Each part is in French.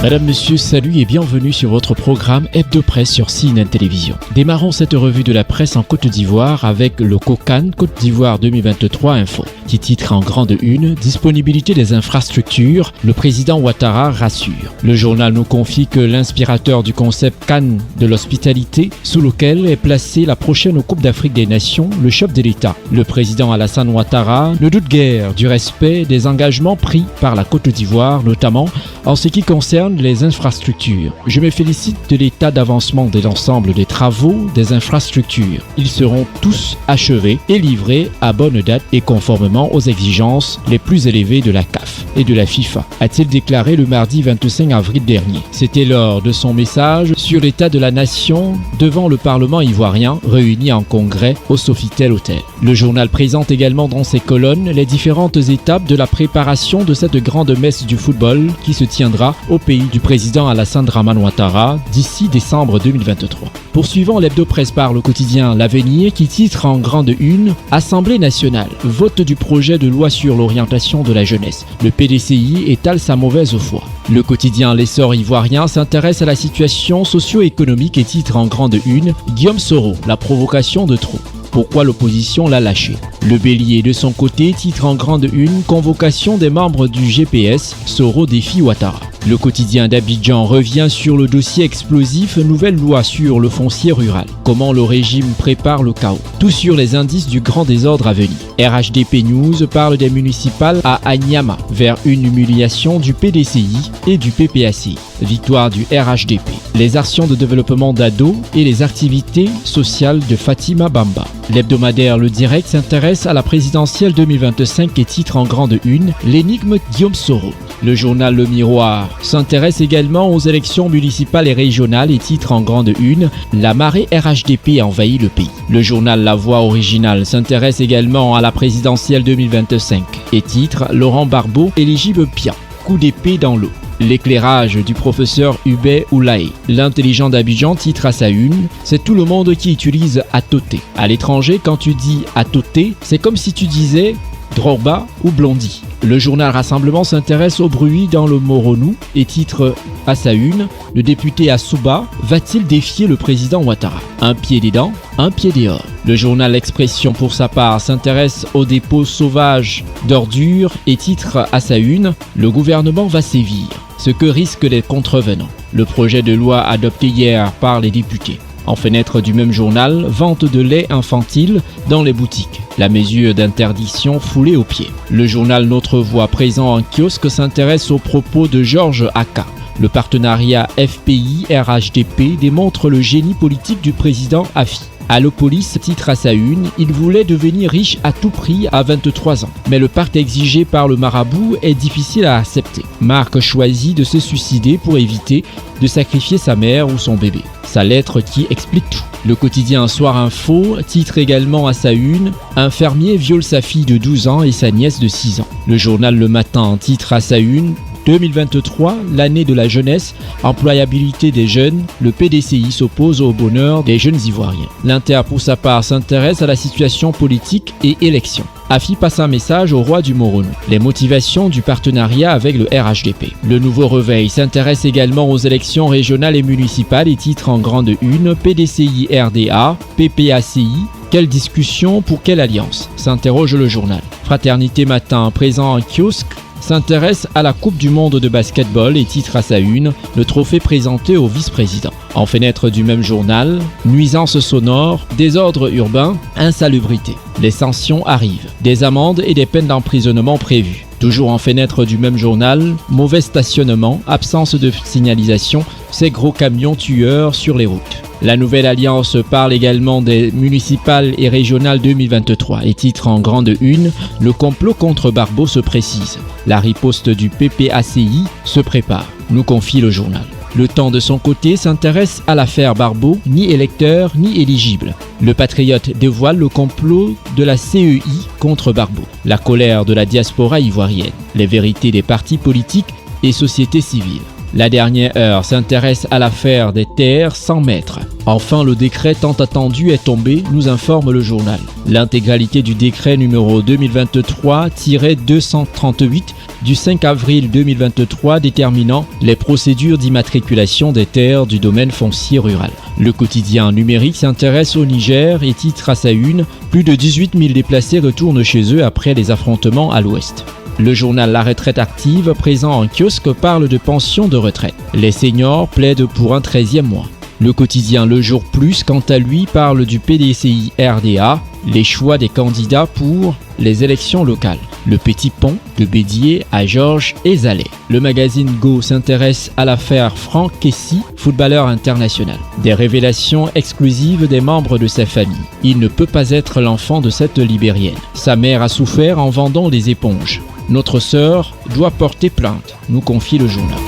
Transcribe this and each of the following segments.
Madame, Monsieur, salut et bienvenue sur votre programme Hebdo Presse sur CNN Télévision. Démarrons cette revue de la presse en Côte d'Ivoire avec le COCAN Côte d'Ivoire 2023 Info, qui titre en grande une « Disponibilité des infrastructures, le président Ouattara rassure ». Le journal nous confie que l'inspirateur du concept Cannes de l'hospitalité, sous lequel est placée la prochaine Coupe d'Afrique des Nations, le chef de l'État, le président Alassane Ouattara, ne doute guère du respect des engagements pris par la Côte d'Ivoire, notamment en ce qui concerne les infrastructures. Je me félicite de l'état d'avancement de l'ensemble des travaux des infrastructures. Ils seront tous achevés et livrés à bonne date et conformément aux exigences les plus élevées de la CAF et de la FIFA, a-t-il déclaré le mardi 25 avril dernier. C'était lors de son message sur l'état de la nation devant le Parlement ivoirien réuni en congrès au Sofitel Hotel. Le journal présente également dans ses colonnes les différentes étapes de la préparation de cette grande messe du football qui se tiendra au pays du président Alassane Dramane Ouattara d'ici décembre 2023. Poursuivons l'hebdo presse par le quotidien L'Avenir qui titre en grande une « Assemblée nationale, vote du projet de loi sur l'orientation de la jeunesse. Le PDCI étale sa mauvaise foi ». Le quotidien L'Essor ivoirien s'intéresse à la situation socio-économique et titre en grande une « Guillaume Soro, la provocation de trop ». Pourquoi l'opposition l'a lâché? Le Bélier de son côté titre en grande une « Convocation des membres du GPS, Soro défie Ouattara ». Le quotidien d'Abidjan revient sur le dossier explosif nouvelle loi sur le foncier rural. Comment le régime prépare le chaos. Tout sur les indices du grand désordre à venir. RHDP News parle des municipales à Anyama vers une humiliation du PDCI et du PPACI. Victoire du RHDP. Les actions de développement d'Ado et les activités sociales de Fatima Bamba. L'hebdomadaire Le Direct s'intéresse à la présidentielle 2025 et titre en grande une « L'énigme Guillaume Soro ». Le journal Le Miroir s'intéresse également aux élections municipales et régionales et titre en grande une « La marée RHDP envahit le pays ». Le journal La Voix originale s'intéresse également à la présidentielle 2025 et titre « Laurent Barbeau éligible bien, coup d'épée dans l'eau ». L'éclairage du professeur Hubert Oulaye. L'intelligent d'Abidjan titre à sa une « C'est tout le monde qui utilise Atoté ». À l'étranger, quand tu dis Atoté, c'est comme si tu disais Drogba ou Blondie. Le journal Rassemblement s'intéresse au bruit dans le Moronou et titre à sa une « Le député Assouba va-t-il défier le président Ouattara ? Un pied dedans, un pied dehors ». Le journal L'Expression pour sa part s'intéresse au dépôt sauvage d'ordures et titre à sa une « Le gouvernement va sévir, ce que risquent les contrevenants ». Le projet de loi adopté hier par les députés. En fenêtre du même journal, vente de lait infantile dans les boutiques. La mesure d'interdiction foulée aux pieds. Le journal Notre Voix présent en kiosque s'intéresse aux propos de Georges Aka. Le partenariat FPI-RHDP démontre le génie politique du président Afi. Allopolis titre à sa une « Il voulait devenir riche à tout prix à 23 ans. Mais le pacte exigé par le marabout est difficile à accepter. Marc choisit de se suicider pour éviter de sacrifier sa mère ou son bébé. » Sa lettre qui explique tout. Le quotidien Soir Info titre également à sa une « Un fermier viole sa fille de 12 ans et sa nièce de 6 ans. » Le journal Le Matin titre à sa une « 2023, l'année de la jeunesse, employabilité des jeunes, le PDCI s'oppose au bonheur des jeunes Ivoiriens. » L'Inter pour sa part s'intéresse à la situation politique et élections. Afi passe un message au roi du Moronou. Les motivations du partenariat avec le RHDP. Le Nouveau Réveil s'intéresse également aux élections régionales et municipales et titre en grande une « PDCI RDA, PPACI, quelle discussion pour quelle alliance ?» s'interroge le journal. Fraternité Matin présent en kiosque s'intéresse à la Coupe du Monde de basketball et titre à sa une « Le trophée présenté au vice-président ». En fenêtre du même journal, nuisances sonores, désordre urbain, insalubrité. Les sanctions arrivent, des amendes et des peines d'emprisonnement prévues. Toujours en fenêtre du même journal, mauvais stationnement, absence de signalisation, ces gros camions tueurs sur les routes. La Nouvelle Alliance parle également des municipales et régionales 2023 et titre en grande une « Le complot contre Barbeau se précise. La riposte du PPACI se prépare », nous confie le journal. Le Temps de son côté s'intéresse à l'affaire Barbeau, ni électeur ni éligible. Le Patriote dévoile le complot de la CEI contre Barbeau. La colère de la diaspora ivoirienne. Les vérités des partis politiques et sociétés civiles. La dernière heure s'intéresse à l'affaire des terres sans maître. Enfin, le décret tant attendu est tombé, nous informe le journal. L'intégralité du décret numéro 2023-238 du 5 avril 2023 déterminant les procédures d'immatriculation des terres du domaine foncier rural. Le quotidien numérique s'intéresse au Niger et titre à sa une « Plus de 18 000 déplacés retournent chez eux après les affrontements à l'ouest ». Le journal La Retraite Active, présent en kiosque, parle de pension de retraite. Les seniors plaident pour un 13e mois. Le quotidien Le Jour Plus, quant à lui, parle du PDCI RDA, les choix des candidats pour les élections locales. Le Petit Pont, de Bédier à Georges et Zalais. Le magazine Go s'intéresse à l'affaire Franck Kessy, footballeur international. Des révélations exclusives des membres de sa famille. Il ne peut pas être l'enfant de cette Libérienne. Sa mère a souffert en vendant des éponges. Notre sœur doit porter plainte, nous confie le journal.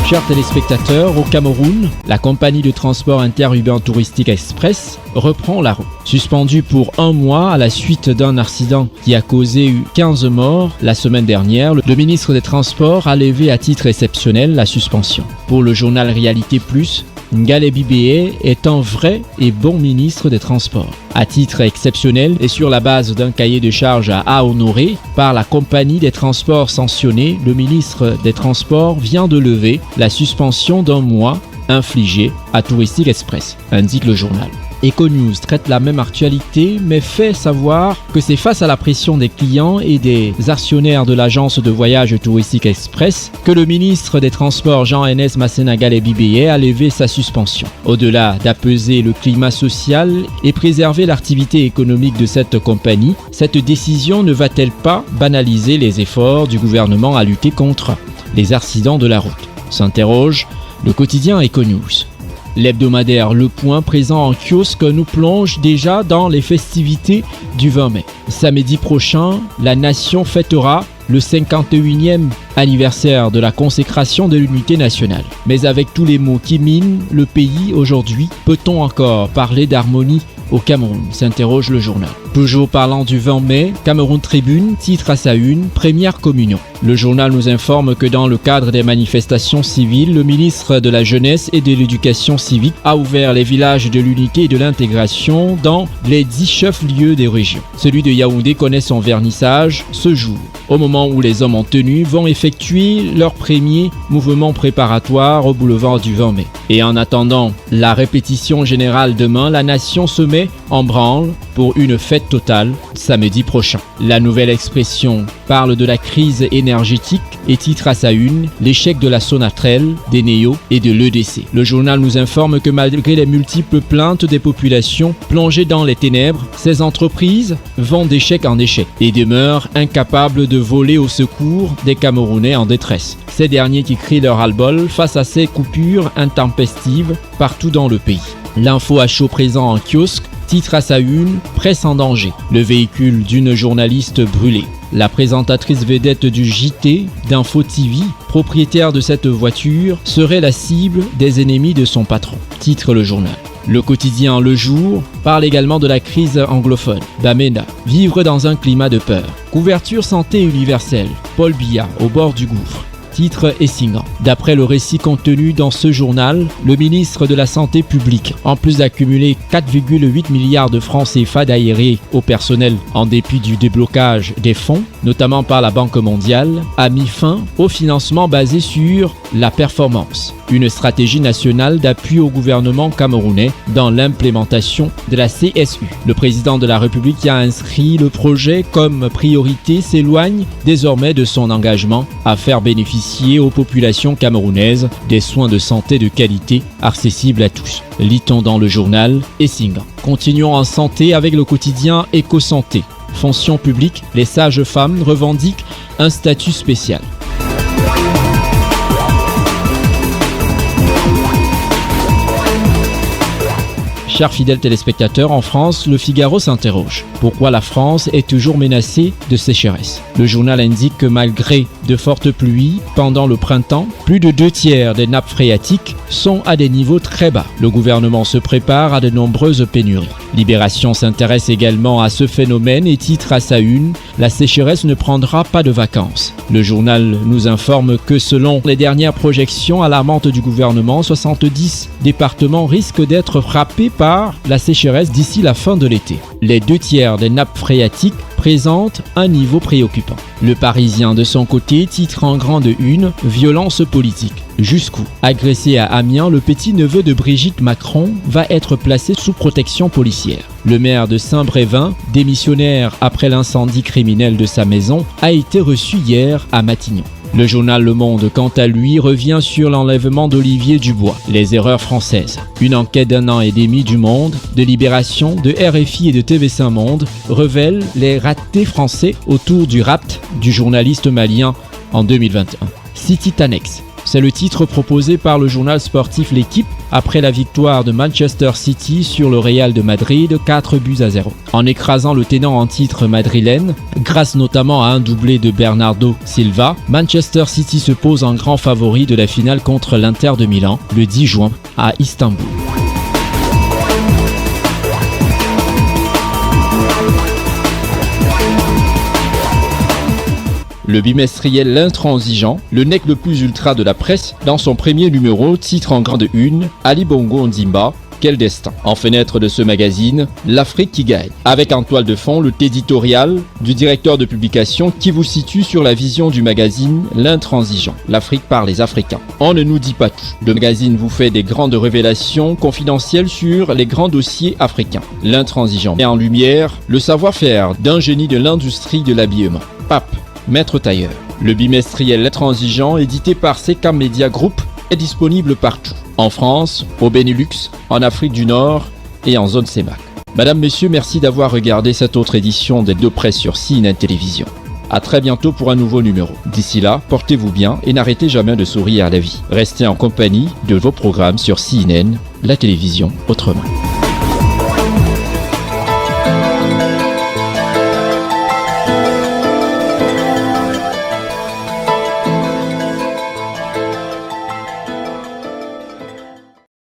Chers téléspectateurs, au Cameroun, la compagnie de transport interurbain touristique Express reprend la route. Suspendue pour un mois à la suite d'un accident qui a causé 15 morts la semaine dernière, le ministre des Transports a levé à titre exceptionnel la suspension. Pour le journal Réalité Plus, Ngalé Bibéé est un vrai et bon ministre des Transports. À titre exceptionnel et sur la base d'un cahier de charges à honorer par la compagnie des transports sanctionnée, le ministre des Transports vient de lever la suspension d'un mois infligée à Touristique Express, indique le journal. Econews traite la même actualité mais fait savoir que c'est face à la pression des clients et des actionnaires de l'agence de voyage Touristique Express que le ministre des Transports Jean-Enes Masséna Ngalé Bibéé a levé sa suspension. Au-delà d'apaiser le climat social et préserver l'activité économique de cette compagnie, cette décision ne va-t-elle pas banaliser les efforts du gouvernement à lutter contre les accidents de la route ? S'interroge le quotidien Econews. L'hebdomadaire Le Point, présent en kiosque, nous plonge déjà dans les festivités du 20 mai. Samedi prochain, la nation fêtera le 51e anniversaire de la consécration de l'unité nationale. Mais avec tous les maux qui minent le pays aujourd'hui, peut-on encore parler d'harmonie au Cameroun ? S'interroge le journal. Toujours parlant du 20 mai, Cameroun Tribune titre à sa une « Première communion ». Le journal nous informe que dans le cadre des manifestations civiles, le ministre de la Jeunesse et de l'Éducation civique a ouvert les villages de l'unité et de l'intégration dans les 10 chefs-lieux des régions. Celui de Yaoundé connaît son vernissage ce jour, au moment où les hommes en tenue vont effectuer leur premier mouvement préparatoire au boulevard du 20 mai. Et en attendant la répétition générale demain, la nation se met en branle pour une fête totale samedi prochain. La Nouvelle Expression parle de la crise énergétique et titre à sa une « L'échec de la Sonatrel, des Néo et de l'EDC ». Le journal nous informe que malgré les multiples plaintes des populations plongées dans les ténèbres, ces entreprises vont d'échec en échec et demeurent incapables de voler au secours des Camerounais en détresse. Ces derniers qui crient leur ras-le-bol face à ces coupures intempestives partout dans le pays. L'info à chaud présent en kiosque titre à sa une « Presse en danger ». Le véhicule d'une journaliste brûlé. La présentatrice vedette du JT d'Info TV, propriétaire de cette voiture, serait la cible des ennemis de son patron, titre le journal. Le quotidien Le Jour parle également de la crise anglophone. Bamenda, vivre dans un climat de peur. Couverture santé universelle. Paul Biya au bord du gouffre. Titre Essingan. D'après le récit contenu dans ce journal, le ministre de la Santé publique, en plus d'accumuler 4,8 milliards de francs CFA d'aérés au personnel en dépit du déblocage des fonds, notamment par la Banque mondiale, a mis fin au financement basé sur la performance, une stratégie nationale d'appui au gouvernement camerounais dans l'implémentation de la CSU. Le président de la République qui a inscrit le projet comme priorité s'éloigne désormais de son engagement à faire bénéficier aux populations camerounaises des soins de santé de qualité accessibles à tous. Lit-on dans le journal Essingan. Continuons en santé avec le quotidien Éco-Santé. Fonction publique, les sages-femmes revendiquent un statut spécial. Chers fidèles téléspectateurs, en France, le Figaro s'interroge. Pourquoi la France est toujours menacée de sécheresse ? Le journal indique que malgré de fortes pluies pendant le printemps, plus de 2/3 des nappes phréatiques sont à des niveaux très bas. Le gouvernement se prépare à de nombreuses pénuries. Libération s'intéresse également à ce phénomène et titre à sa une « La sécheresse ne prendra pas de vacances ». Le journal nous informe que selon les dernières projections alarmantes du gouvernement, 70 départements risquent d'être frappés par la sécheresse d'ici la fin de l'été. Les 2/3 des nappes phréatiques présentent un niveau préoccupant. Le Parisien, de son côté, titre en grande une « Violence politique ». Jusqu'où? Agressé à Amiens, le petit-neveu de Brigitte Macron va être placé sous protection policière. Le maire de Saint-Brévin, démissionnaire après l'incendie criminel de sa maison, a été reçu hier à Matignon. Le journal Le Monde, quant à lui, revient sur l'enlèvement d'Olivier Dubois, les erreurs françaises. Une enquête d'1 an et demi du Monde, de Libération, de RFI et de TV5 Monde révèle les ratés français autour du rapt du journaliste malien en 2021. City Tanex. C'est le titre proposé par le journal sportif L'Équipe après la victoire de Manchester City sur le Real de Madrid 4-0. En écrasant le tenant en titre madrilène, grâce notamment à un doublé de Bernardo Silva, Manchester City se pose en grand favori de la finale contre l'Inter de Milan le 10 juin à Istanbul. Le bimestriel L'Intransigeant, le nec le plus ultra de la presse, dans son premier numéro, titre en grande une « Ali Bongo Ondimba, quel destin ?» En fenêtre de ce magazine, l'Afrique qui gagne, avec en toile de fond le éditorial du directeur de publication qui vous situe sur la vision du magazine L'Intransigeant, l'Afrique par les Africains. On ne nous dit pas tout. Le magazine vous fait des grandes révélations confidentielles sur les grands dossiers africains. L'Intransigeant met en lumière le savoir-faire d'un génie de l'industrie de l'habillement. Pape, maître tailleur. Le bimestriel L'Intransigeant, édité par Secam Media Group, est disponible partout. En France, au Benelux, en Afrique du Nord et en zone CEMAC. Madame, Messieurs, merci d'avoir regardé cette autre édition des Deux Presses sur CNN Télévision. À très bientôt pour un nouveau numéro. D'ici là, portez-vous bien et n'arrêtez jamais de sourire à la vie. Restez en compagnie de vos programmes sur CNN, la télévision autrement.